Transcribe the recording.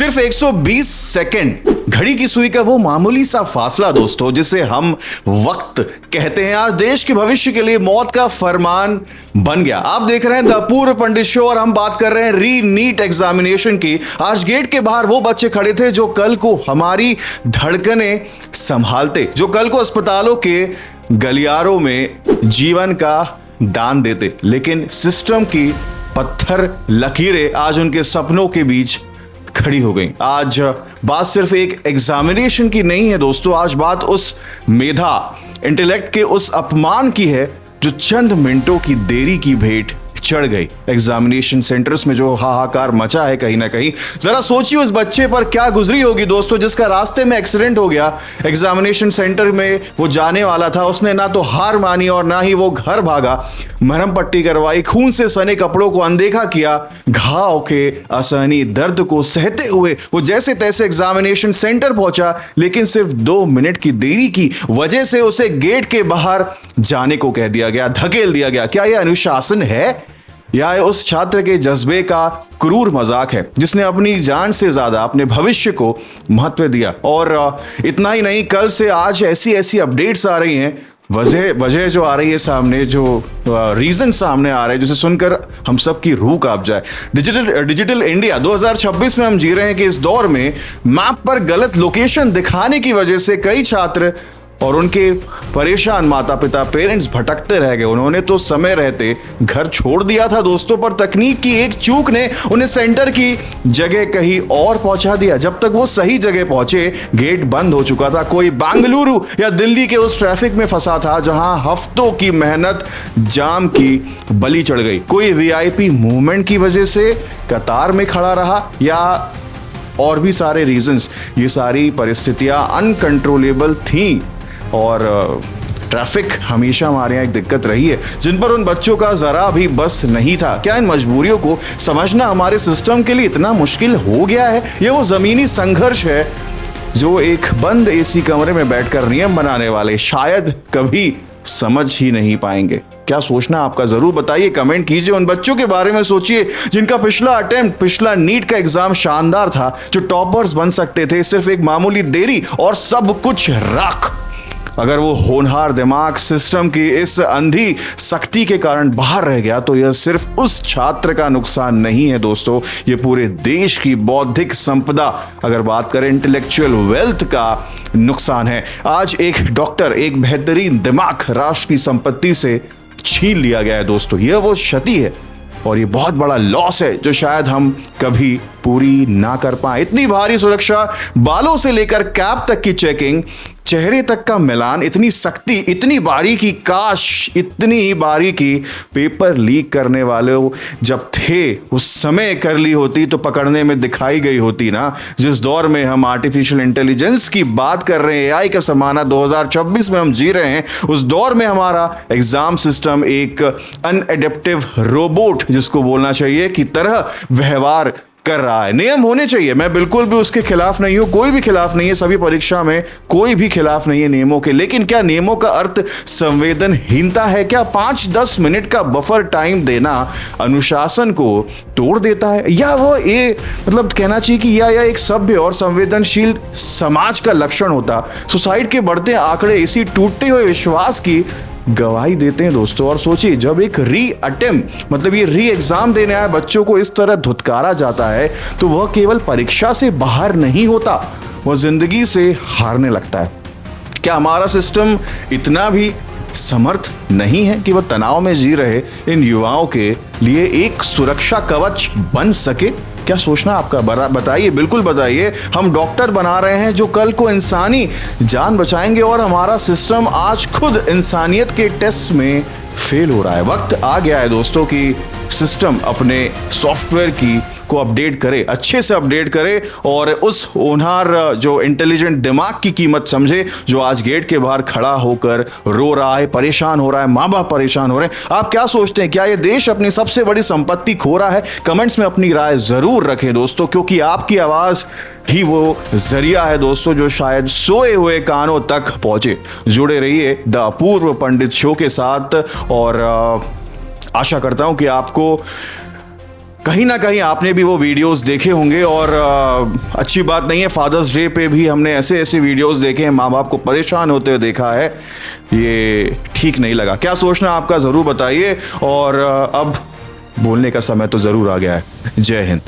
सिर्फ 120 सेकंड, घड़ी की सुई का वो मामूली सा फासला दोस्तों जिसे हम वक्त कहते हैं, आज देश के भविष्य के लिए मौत का फरमान बन गया। आप देख रहे हैं द अपूर्व पंडित शो और हम बात कर रहे हैं री नीट एग्जामिनेशन की। आज गेट के बाहर वो बच्चे खड़े थे जो कल को हमारी धड़कनें संभालते, जो कल को अस्पतालों के गलियारों में जीवन का दान देते, लेकिन सिस्टम की पत्थर लकीरें आज उनके सपनों के बीच खड़ी हो गई। आज बात सिर्फ एक एग्जामिनेशन की नहीं है दोस्तों, आज बात उस मेधा, इंटेलेक्ट के उस अपमान की है जो चंद मिनटों की देरी की भेंट चढ़ गई। एग्जामिनेशन सेंटर्स में जो हाहाकार मचा है कहीं ना कहीं, जरा सोचिए उस बच्चे पर क्या गुजरी होगी दोस्तों जिसका रास्ते में एक्सीडेंट हो गया। एग्जामिनेशन सेंटर में वो जाने वाला था, उसने ना तो हार मानी और ना ही वो घर भागा। मरहम पट्टी करवाई, खून से सने कपड़ों को अनदेखा किया, घाव के असहनीय दर्द को सहते हुए वो जैसे तैसे एग्जामिनेशन सेंटर पहुंचा, लेकिन सिर्फ 2 मिनट की देरी की वजह से उसे गेट के बाहर जाने को कह दिया गया, धकेल दिया गया। क्या यह अनुशासन है या उस छात्र के जज्बे का क्रूर मजाक है जिसने अपनी जान से ज्यादा अपने भविष्य को महत्व दिया? और इतना ही नहीं, कल से आज ऐसी ऐसी अपडेट्स आ रही हैं, वजह जो आ रही है सामने, जो रीजन सामने आ रहे हैं जिसे सुनकर हम सब की रूह कांप जाए। डिजिटल इंडिया 2026 में हम जी रहे हैं कि इस दौर में मैप पर गलत लोकेशन दिखाने की वजह से कई छात्र और उनके परेशान माता पिता, पेरेंट्स भटकते रह गए। उन्होंने तो समय रहते घर छोड़ दिया था दोस्तों, पर तकनीक की एक चूक ने उन्हें सेंटर की जगह कहीं और पहुंचा दिया। जब तक वो सही जगह पहुंचे गेट बंद हो चुका था। कोई बेंगलुरु या दिल्ली के उस ट्रैफिक में फंसा था जहां हफ्तों की मेहनत जाम की बलि चढ़ गई। कोई वीआईपी मूवमेंट की वजह से कतार में खड़ा रहा, या और भी सारे रीजंस। ये सारी परिस्थितियां अनकंट्रोलेबल थी और ट्रैफिक हमेशा हमारे यहाँ एक दिक्कत रही है जिन पर उन बच्चों का जरा भी बस नहीं था। क्या इन मजबूरियों को समझना हमारे सिस्टम के लिए इतना मुश्किल हो गया है? ये वो जमीनी संघर्ष है जो एक बंद एसी कमरे में बैठकर नियम बनाने वाले शायद कभी समझ ही नहीं पाएंगे। क्या सोचना आपका जरूर बताइए, कमेंट कीजिए। उन बच्चों के बारे में सोचिए जिनका पिछला नीट का एग्जाम शानदार था, जो टॉपर्स बन सकते थे, सिर्फ एक मामूली देरी और सब कुछ राख। अगर वो होनहार दिमाग सिस्टम की इस अंधी सख्ती के कारण बाहर रह गया तो यह सिर्फ उस छात्र का नुकसान नहीं है दोस्तों, ये पूरे देश की बौद्धिक संपदा, अगर बात करें इंटेलेक्चुअल वेल्थ का नुकसान है। आज एक डॉक्टर, एक बेहतरीन दिमाग राष्ट्र की संपत्ति से छीन लिया गया है दोस्तों। यह वो क्षति है और ये बहुत बड़ा लॉस है जो शायद हम कभी पूरी ना कर पाए। इतनी भारी सुरक्षा, बालों से लेकर कैप तक की चेकिंग, चेहरे तक का मिलान, इतनी सख्ती, इतनी बारीकी, काश इतनी ही बारीकी पेपर लीक करने वाले जब थे उस समय कर ली होती तो पकड़ने में दिखाई गई होती ना। जिस दौर में हम आर्टिफिशियल इंटेलिजेंस की बात कर रहे हैं, एआई का जमाना 2026 में हम जी रहे हैं, उस दौर में हमारा एग्जाम सिस्टम एक अनएडेप्टिव रोबोट, जिसको बोलना चाहिए, की तरह व्यवहार कर रहा है। नियम होने चाहिए, मैं बिल्कुल भी उसके खिलाफ नहीं हूं, कोई भी खिलाफ नहीं है, सभी परीक्षा में कोई भी खिलाफ नहीं है नियमों के, लेकिन क्या नियमों का अर्थ संवेदनहीनता है? क्या 5-10 मिनट का बफर टाइम देना अनुशासन को तोड़ देता है? या वो ये मतलब कहना चाहिए कि या एक सभ्य और संवेदनशील समाज का लक्षण होता? सुसाइड के बढ़ते आंकड़े इसी टूटते हुए विश्वास की गवाही देते हैं दोस्तों। और सोचिए, जब एक मतलब ये री एग्जाम देने आए बच्चों को इस तरह धुतकारा जाता है तो वह केवल परीक्षा से बाहर नहीं होता, वह जिंदगी से हारने लगता है। क्या हमारा सिस्टम इतना भी समर्थ नहीं है कि वह तनाव में जी रहे इन युवाओं के लिए एक सुरक्षा कवच बन सके? क्या सोचना आपका बताइए, बिल्कुल बताइए। हम डॉक्टर बना रहे हैं जो कल को इंसानी जान बचाएंगे और हमारा सिस्टम आज खुद इंसानियत के टेस्ट में फेल हो रहा है। वक्त आ गया है दोस्तों कि सिस्टम अपने सॉफ्टवेयर को अपडेट करे, अच्छे से अपडेट करे और उस होनहार जो इंटेलिजेंट दिमाग की कीमत समझे जो आज गेट के बाहर खड़ा होकर रो रहा है, परेशान हो रहा है, माँ बाप परेशान हो रहे हैं। आप क्या सोचते हैं, क्या ये देश अपनी सबसे बड़ी संपत्ति खो रहा है? कमेंट्स में अपनी राय जरूर रखें दोस्तों, क्योंकि आपकी आवाज ही वो जरिया है दोस्तों जो शायद सोए हुए कानों तक पहुंचे। जुड़े रहिए द अपूर्व पंडित शो के साथ और आशा करता हूं कि आपको कहीं ना कहीं आपने भी वो वीडियोस देखे होंगे और अच्छी बात नहीं है। फादर्स डे पे भी हमने ऐसे ऐसे वीडियोस देखे हैं, माँ बाप को परेशान होते हुए देखा है, ये ठीक नहीं लगा। क्या सोचना आपका ज़रूर बताइए और अब बोलने का समय तो ज़रूर आ गया है। जय हिंद।